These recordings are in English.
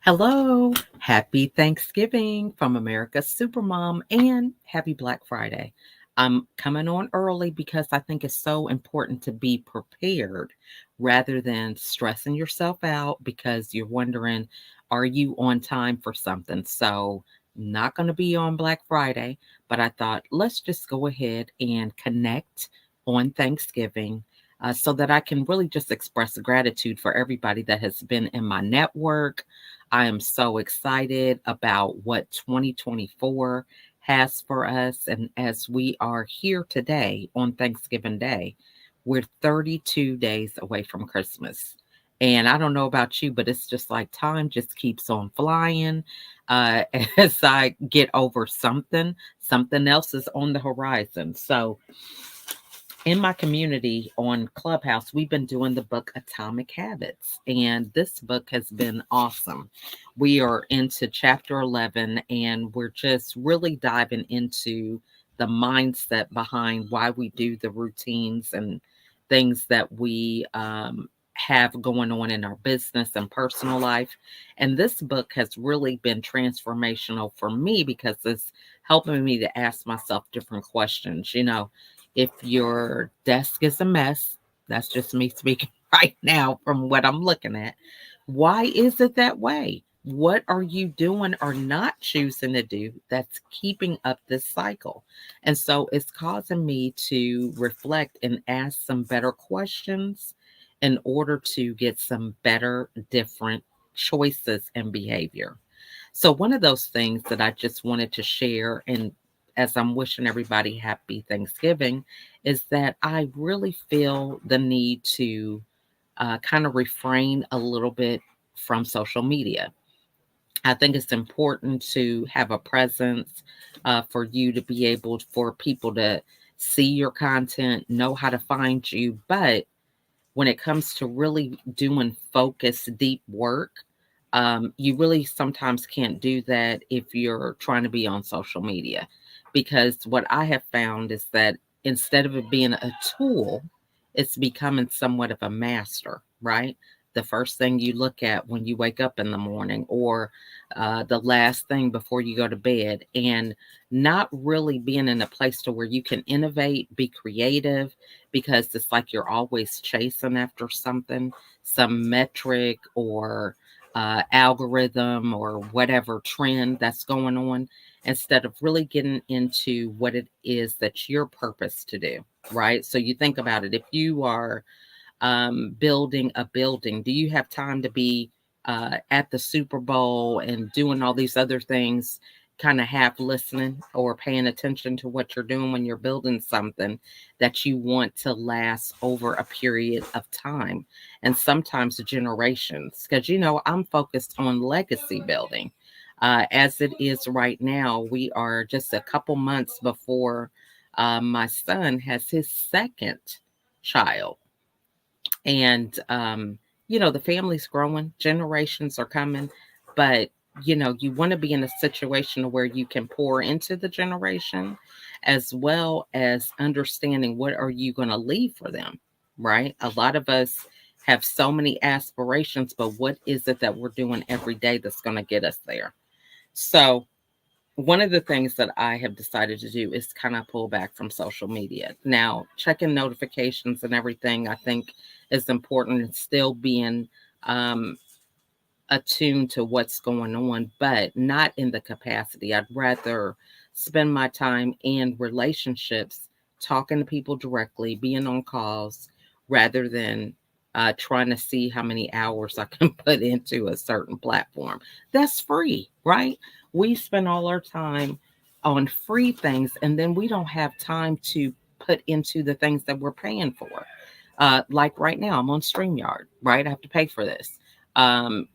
Hello, happy Thanksgiving from America's Supermom and happy Black Friday. I'm coming on early because I think it's so important to be prepared rather than stressing yourself out because you're wondering, are you on time for something? So, not going to be on Black Friday, but I thought let's just go ahead and connect on Thanksgiving so that I can really just express gratitude for everybody that has been in my network. I am so excited about what 2024 has for us. And as we are here today on Thanksgiving Day, we're 32 days away from Christmas. And I don't know about you, but it's just like time just keeps on flying. Uh, as I get over something else is on the horizon. So, in my community on Clubhouse, we've been doing the book Atomic Habits, and this book has been awesome. We are into chapter 11, and we're just really diving into the mindset behind why we do the routines and things that we have going on in our business and personal life. And this book has really been transformational for me because it's helping me to ask myself different questions. If your desk is a mess, that's just me speaking right now from what I'm looking at. Why is it that way? What are you doing or not choosing to do that's keeping up this cycle? And so it's causing me to reflect and ask some better questions in order to get some better, different choices and behavior. So, one of those things that I just wanted to share, and as I'm wishing everybody happy Thanksgiving, is that I really feel the need to kind of refrain a little bit from social media. I think it's important to have a presence for you to be able for people to see your content, know how to find you. But when it comes to really doing focused, deep work, you really sometimes can't do that if you're trying to be on social media. Because what I have found is that instead of it being a tool, it's becoming somewhat of a master, right? The first thing you look at when you wake up in the morning, or the last thing before you go to bed, and not really being in a place to where you can innovate, be creative, because it's like you're always chasing after something, some metric or algorithm or whatever trend that's going on, instead of really getting into what it is that's your purpose to do, right? So you think about it. If you are building a building, do you have time to be at the Super Bowl and doing all these other things, kind of half listening or paying attention to what you're doing when you're building something that you want to last over a period of time and sometimes generations? Because, I'm focused on legacy building. As it is right now, we are just a couple months before my son has his second child. And the family's growing, generations are coming, but you want to be in a situation where you can pour into the generation as well as understanding what are you going to leave for them, right? A lot of us have so many aspirations, but what is it that we're doing every day that's going to get us there? So one of the things that I have decided to do is kind of pull back from social media. Now, checking notifications and everything, I think is important, and still being um, attuned to what's going on, but not in the capacity. I'd rather spend my time in relationships, talking to people directly, being on calls, rather than trying to see how many hours I can put into a certain platform. That's free, right? We spend all our time on free things, and then we don't have time to put into the things that we're paying for. Like right now, I'm on StreamYard, right? I have to pay for this.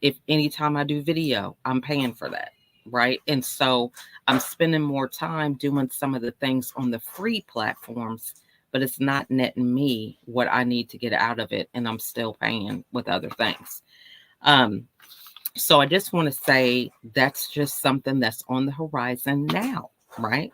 If anytime I do video, I'm paying for that, right? And so I'm spending more time doing some of the things on the free platforms, but it's not netting me what I need to get out of it, and I'm still paying with other things. Um, so I just want to say that's just something that's on the horizon now, right?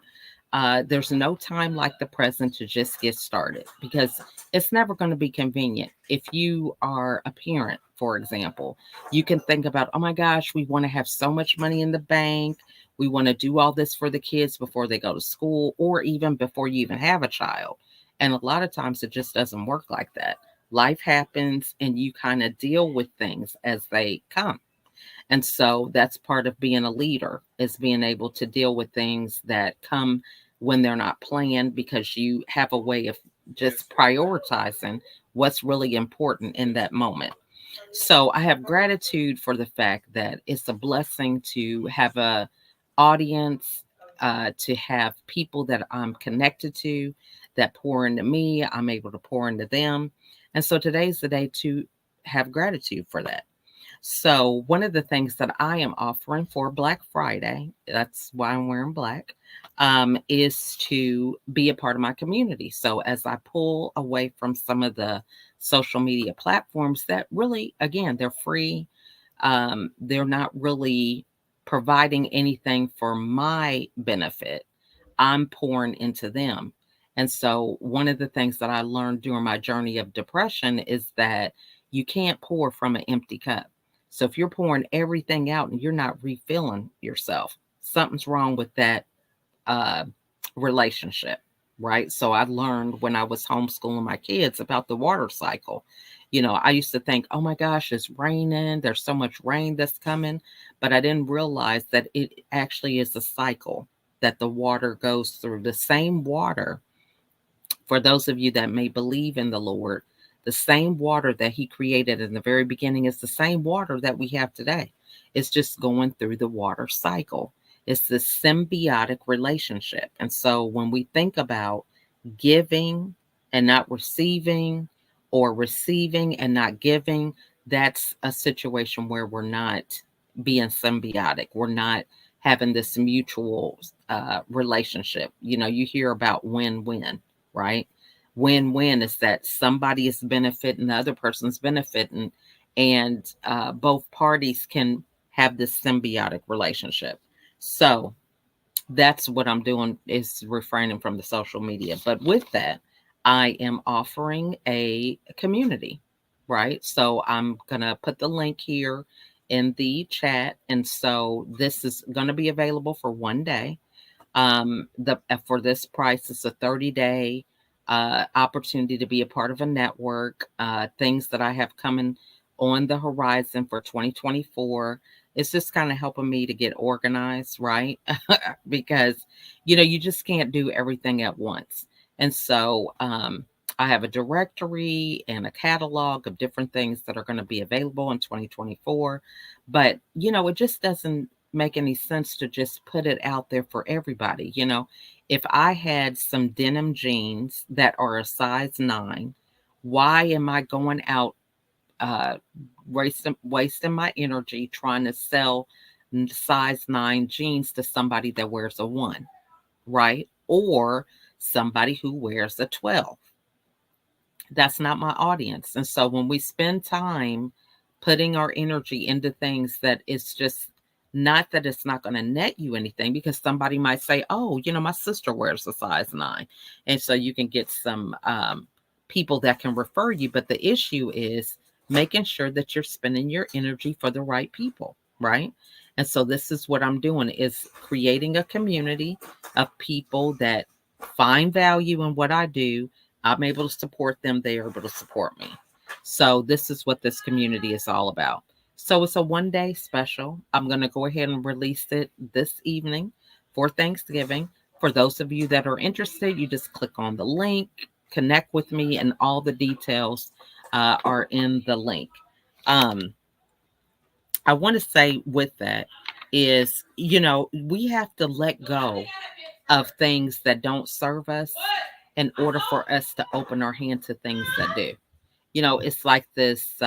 There's no time like the present to just get started because it's never going to be convenient. If you are a parent, for example, you can think about, oh my gosh, we want to have so much money in the bank. We want to do all this for the kids before they go to school or even before you even have a child. And a lot of times it just doesn't work like that. Life happens and you kind of deal with things as they come. And so that's part of being a leader is being able to deal with things that come when they're not planned because you have a way of just prioritizing what's really important in that moment. So I have gratitude for the fact that it's a blessing to have a audience, to have people that I'm connected to that pour into me. I'm able to pour into them. And so today's the day to have gratitude for that. So, one of the things that I am offering for Black Friday, that's why I'm wearing black, is to be a part of my community. So, as I pull away from some of the social media platforms that really, again, they're free, they're not really providing anything for my benefit. I'm pouring into them. And so, one of the things that I learned during my journey of depression is that you can't pour from an empty cup. So, if you're pouring everything out and you're not refilling yourself, something's wrong with that uh, relationship, right? So, I learned when I was homeschooling my kids about the water cycle. I used to think, oh my gosh, it's raining. There's so much rain that's coming. But I didn't realize that it actually is a cycle that the water goes through. The same water, for those of you that may believe in the Lord, the same water that He created in the very beginning is the same water that we have today. It's just going through the water cycle. It's this symbiotic relationship. And so when we think about giving and not receiving, or receiving and not giving, that's a situation where we're not being symbiotic. We're not having this mutual relationship. You hear about win-win, right? Win-win is that somebody is benefiting, the other person's benefiting, and both parties can have this symbiotic relationship. So that's what I'm doing, is refraining from the social media. But with that, I am offering a community, right? So I'm going to put the link here in the chat. And so this is going to be available for one day. The For this price, it's a 30-day opportunity to be a part of a network. Things that I have coming on the horizon for 2024. It's just kind of helping me to get organized, right? Because you just can't do everything at once. And so I have a directory and a catalog of different things that are going to be available in 2024. But it just doesn't make any sense to just put it out there for everybody. If I had some denim jeans that are a size 9, why am I going out uh wasting my energy trying to sell size 9 jeans to somebody that wears a 1, right? Or somebody who wears a 12? That's not my audience. And so when we spend time putting our energy into things that it's just not that it's not going to net you anything, because somebody might say, oh, my sister wears a size 9. And so you can get some people that can refer you. But the issue is making sure that you're spending your energy for the right people, right? And so this is what I'm doing, is creating a community of people that find value in what I do. I'm able to support them. They're able to support me. So this is what this community is all about. So it's a one-day special. I'm going to go ahead and release it this evening for Thanksgiving. For those of you that are interested, you just click on the link, connect with me, and all the details are in the link. I want to say with that is, we have to let go of things that don't serve us in order for us to open our hand to things that do. It's like this.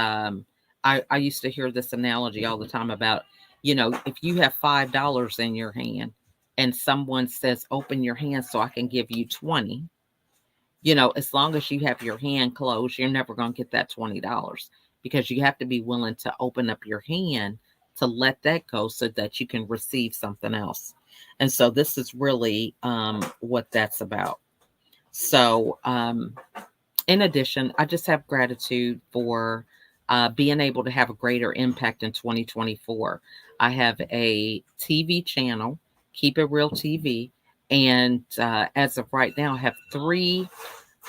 I used to hear this analogy all the time about, if you have $5 in your hand and someone says, open your hand so I can give you 20, as long as you have your hand closed, you're never going to get that $20, because you have to be willing to open up your hand to let that go so that you can receive something else. And so this is really what that's about. So, in addition, I just have gratitude for being able to have a greater impact in 2024. I have a TV channel, Keep It Real TV. And as of right now, I have three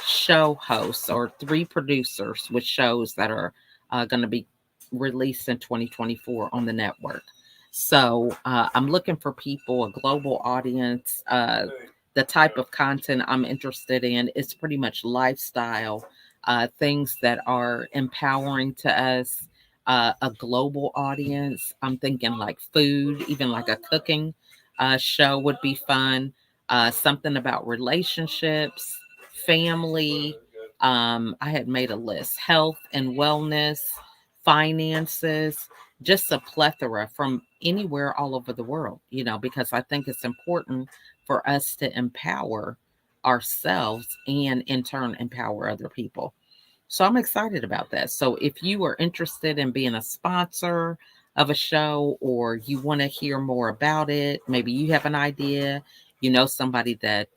show hosts or three producers with shows that are going to be released in 2024 on the network. So I'm looking for people, a global audience. The type of content I'm interested in is pretty much lifestyle, things that are empowering to us, a global audience. I'm thinking like food, even like a cooking show would be fun. Something about relationships, family. I had made a list: health and wellness, finances, just a plethora from anywhere all over the world, because I think it's important for us to empower ourselves and in turn empower other people. So I'm excited about that. So if you are interested in being a sponsor of a show or you want to hear more about it, maybe you have an idea, somebody that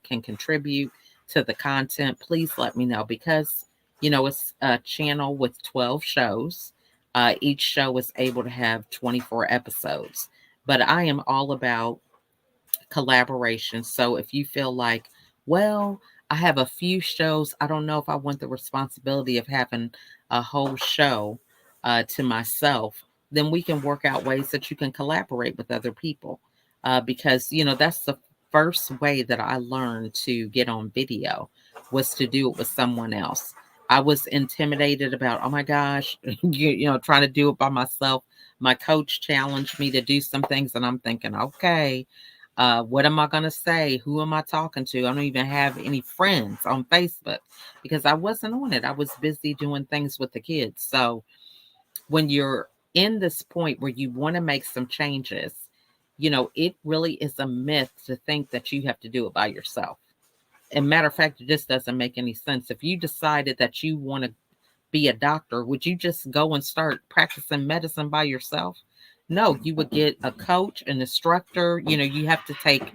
can contribute to the content, please let me know because, it's a channel with 12 shows. Each show is able to have 24 episodes. But I am all about collaboration. So if you feel like, well, I have a few shows, I don't know if I want the responsibility of having a whole show to myself, then we can work out ways that you can collaborate with other people. Because, that's the first way that I learned to get on video was to do it with someone else. I was intimidated about, oh my gosh, trying to do it by myself. My coach challenged me to do some things, and I'm thinking, okay, what am I going to say? Who am I talking to? I don't even have any friends on Facebook because I wasn't on it. I was busy doing things with the kids. So when you're in this point where you want to make some changes, it really is a myth to think that you have to do it by yourself. And matter of fact, it just doesn't make any sense. If you decided that you want to be a doctor, would you just go and start practicing medicine by yourself? No, you would get a coach, an instructor. You have to take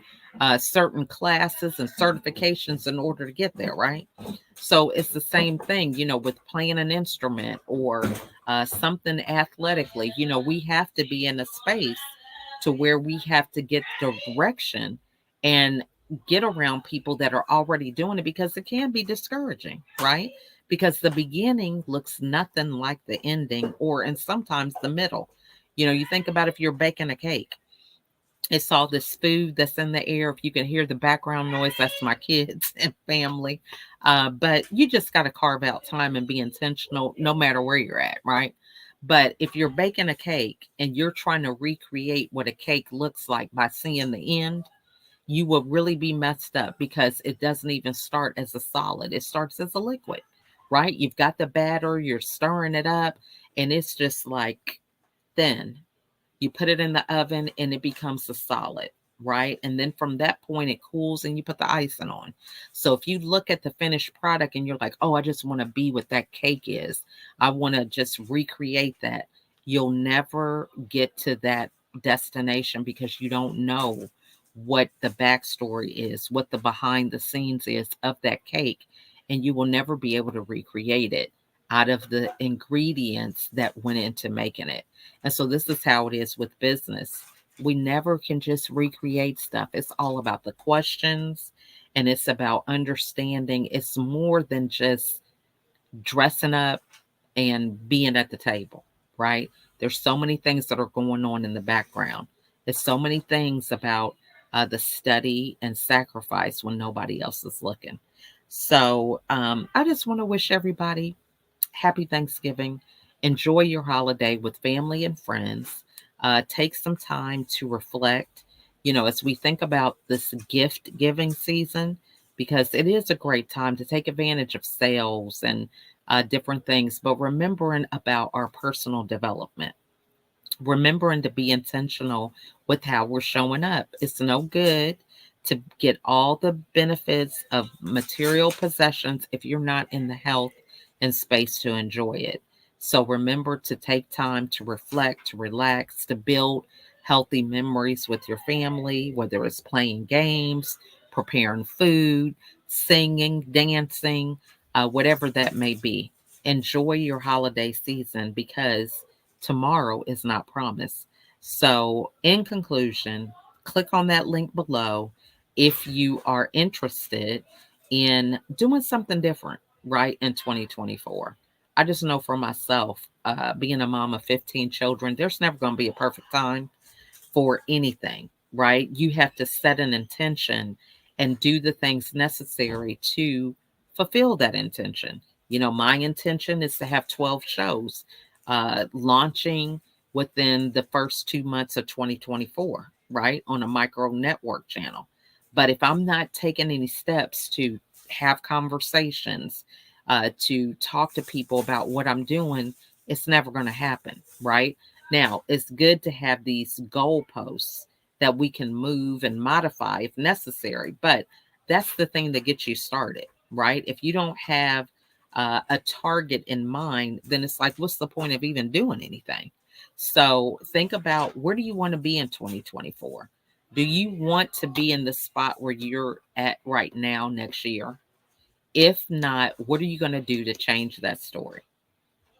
certain classes and certifications in order to get there, right? So it's the same thing, with playing an instrument or something athletically. We have to be in a space to where we have to get direction and get around people that are already doing it because it can be discouraging, right? Because the beginning looks nothing like the ending or and sometimes the middle. You think about if you're baking a cake, it's all this food that's in the air. If you can hear the background noise, that's my kids and family. But you just got to carve out time and be intentional no matter where you're at, right? But if you're baking a cake and you're trying to recreate what a cake looks like by seeing the end, you will really be messed up because it doesn't even start as a solid. It starts as a liquid, right? You've got the batter, you're stirring it up, and it's just like thin. You put it in the oven and it becomes a solid, right? And then from that point, it cools and you put the icing on. So if you look at the finished product and you're like, oh, I just want to be what that cake is, I want to just recreate that, you'll never get to that destination because you don't know what the backstory is, what the behind the scenes is of that cake. And you will never be able to recreate it out of the ingredients that went into making it. And so this is how it is with business. We never can just recreate stuff. It's all about the questions and it's about understanding. It's more than just dressing up and being at the table, right? There's so many things that are going on in the background. There's so many things about the study and sacrifice when nobody else is looking. So I just want to wish everybody happy Thanksgiving. Enjoy your holiday with family and friends. Take some time to reflect, as we think about this gift giving season, because it is a great time to take advantage of sales and different things, but remembering about our personal development, remembering to be intentional with how we're showing up. It's no good to get all the benefits of material possessions if you're not in the health and space to enjoy it. So remember to take time to reflect, to relax, to build healthy memories with your family, whether it's playing games, preparing food, singing, dancing, whatever that may be. Enjoy your holiday season because tomorrow is not promised. So, in conclusion, click on that link below if you are interested in doing something different, right, in 2024. I just know for myself, being a mom of 15 children, there's never going to be a perfect time for anything, right? You have to set an intention and do the things necessary to fulfill that intention. You know, my intention is to have 12 shows launching within the first 2 months of 2024, right? On a micro network channel. But if I'm not taking any steps to have conversations, to talk to people about what I'm doing, it's never going to happen, right? Now, it's good to have these goalposts that we can move and modify if necessary, but that's the thing that gets you started, right? If you don't have a target in mind, then it's like, what's the point of even doing anything? So think about, where do you want to be in 2024? Do you want to be in the spot where you're at right now next year? If not, what are you going to do to change that story?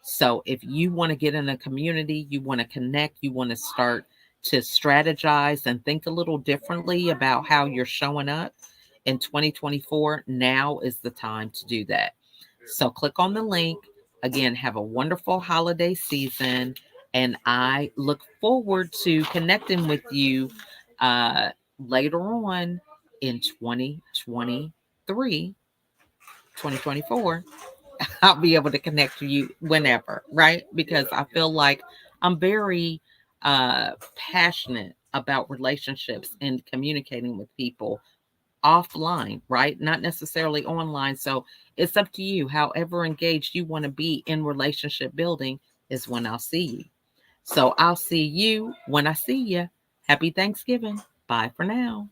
So if you want to get in a community, you want to connect, you want to start to strategize and think a little differently about how you're showing up in 2024, now is the time to do that. So click on the link. Again, have a wonderful holiday season. And I look forward to connecting with you later on in 2023, 2024. I'll be able to connect to you whenever, right? Because I feel like I'm very passionate about relationships and communicating with people offline, right? Not necessarily online. So it's up to you. However engaged you want to be in relationship building is when I'll see you. So I'll see you when I see you. Happy Thanksgiving. Bye for now.